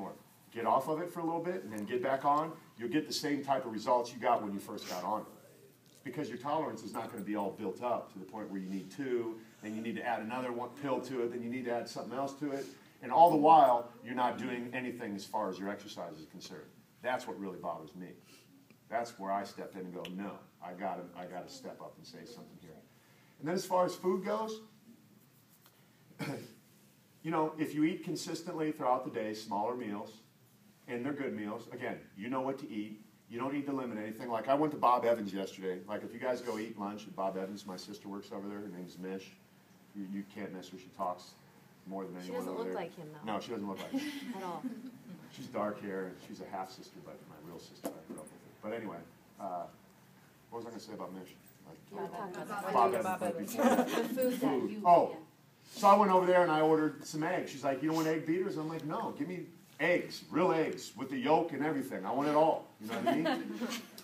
anymore. Get off of it for a little bit and then get back on. You'll get the same type of results you got when you first got on it. Because your tolerance is not going to be all built up to the point where you need 2, then you need to add another pill to it, then you need to add something else to it. And all the while, you're not doing anything as far as your exercise is concerned. That's what really bothers me. That's where I stepped in and go, no, I got to step up and say something here. And then as far as food goes, you know, if you eat consistently throughout the day, smaller meals, and they're good meals, again, you know what to eat. You don't need to limit anything. Like I went to Bob Evans yesterday. Like if you guys go eat lunch at Bob Evans, my sister works over there. Her name's Mish. You can't miss her. She talks more than anyone over there. She doesn't look like him, though. No, she doesn't look like him. At all. She's dark hair, and she's a half-sister, but my real sister, I grew up with her. But anyway, what was I going to say about Mish? Bob Evans. The food that you... Oh, so I went over there and I ordered some eggs. She's like, you don't want egg beaters? I'm like, no, give me eggs, real eggs, with the yolk and everything. I want it all. You know what I mean?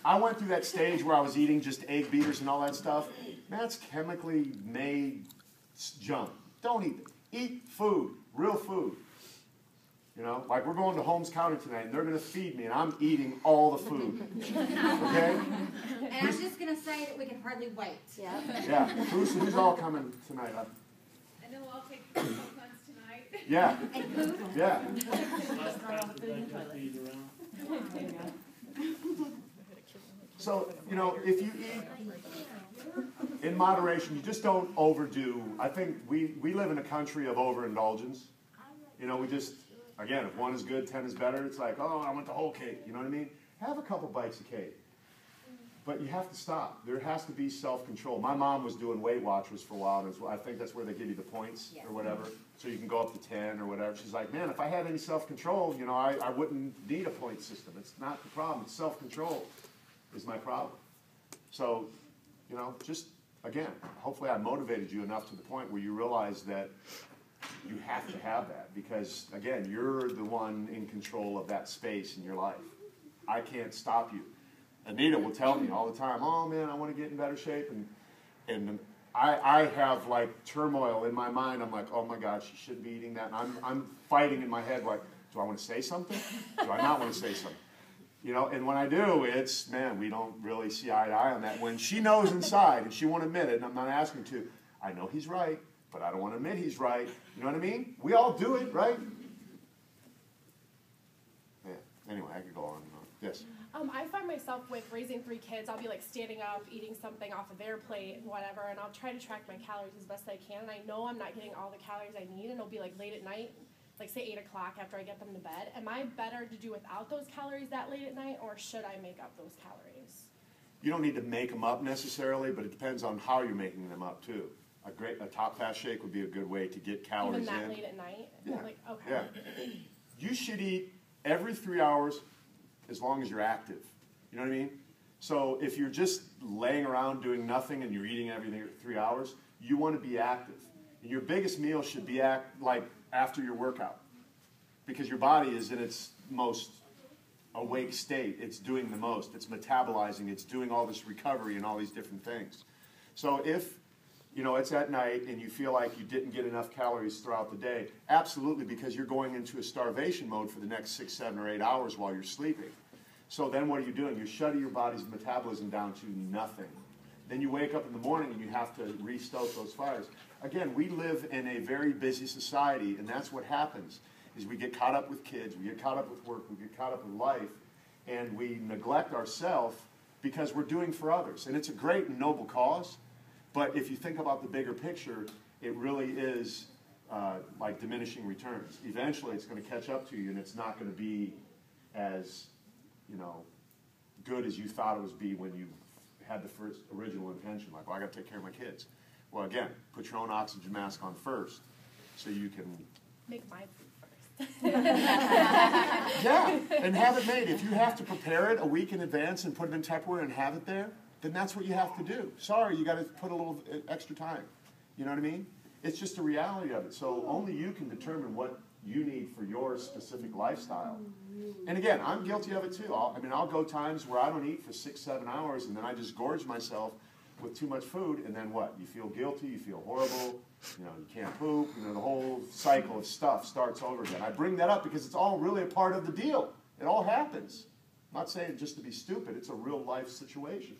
I went through that stage where I was eating just egg beaters and all that stuff. That's chemically made junk. Don't eat it. Eat food, real food. You know, like we're going to Holmes County tonight, and they're going to feed me, and I'm eating all the food. Okay? And I'm just going to say that we can hardly wait. Yeah. Yeah. Who's all coming tonight? I know I'll take some funds tonight. Yeah. And food? Yeah. So, you know, if you eat in moderation, you just don't overdo. I think we live in a country of overindulgence. You know, we just, again, if 1 is good, 10 is better. It's like, oh, I want the whole cake. You know what I mean? Have a couple bites of cake. But you have to stop. There has to be self-control. My mom was doing Weight Watchers for a while, and I think that's where they give you the points or whatever, so you can go up to 10 or whatever. She's like, man, if I had any self-control, you know, I wouldn't need a point system. It's not the problem. It's self-control is my problem. So, you know, just, again, hopefully I motivated you enough to the point where you realize that you have to have that because, again, you're the one in control of that space in your life. I can't stop you. Anita will tell me all the time, oh, man, I want to get in better shape. And I have, like, turmoil in my mind. I'm like, oh, my God, she shouldn't be eating that. And I'm fighting in my head, like, do I want to say something? Do I not want to say something? You know, and when I do, it's, man, we don't really see eye to eye on that. When she knows inside, and she won't admit it, and I'm not asking to, I know he's right, but I don't want to admit he's right. You know what I mean? We all do it, right? Yeah. Anyway, I could go on and on. Yes? I find myself with raising 3 kids, I'll be like standing up, eating something off of their plate and whatever, and I'll try to track my calories as best I can, and I know I'm not getting all the calories I need, and it'll be like late at night, like say 8 o'clock after I get them to bed. Am I better to do without those calories that late at night, or should I make up those calories? You don't need to make them up necessarily, but it depends on how you're making them up too. A top fast shake would be a good way to get calories in. Even that late at night? Yeah. Like, okay. Yeah. You should eat every 3 hours as long as you're active. You know what I mean? So if you're just laying around doing nothing and you're eating everything at 3 hours, you want to be active. And your biggest meal should be like after your workout, because your body is in its most awake state. It's doing the most. It's metabolizing. It's doing all this recovery and all these different things. So if, you know, it's at night and you feel like you didn't get enough calories throughout the day, absolutely, because you're going into a starvation mode for the next 6, 7, or 8 hours while you're sleeping. So then what are you doing? You're shutting your body's metabolism down to nothing. Then you wake up in the morning and you have to restoke those fires. Again, we live in a very busy society, and that's what happens, is we get caught up with kids, we get caught up with work, we get caught up with life, and we neglect ourselves because we're doing for others. And it's a great and noble cause, but if you think about the bigger picture, it really is like diminishing returns. Eventually it's going to catch up to you, and it's not going to be as, you know, good as you thought it would be when you had the first original intention, like, well, I got to take care of my kids. Well, again, put your own oxygen mask on first so you can... Make my food first. Yeah, and have it made. If you have to prepare it a week in advance and put it in Tupperware and have it there, then that's what you have to do. Sorry, you got to put a little extra time. You know what I mean? It's just a reality of it. So only you can determine what you need for your specific lifestyle. And again, I'm guilty of it too. I'll go times where I don't eat for 6, 7 hours, and then I just gorge myself with too much food, and then what? You feel guilty, you feel horrible, You know, you can't poop, you know, the whole cycle of stuff starts over again. I bring that up because it's all really a part of the deal. It all happens. I'm not saying just to be stupid, it's a real life situation.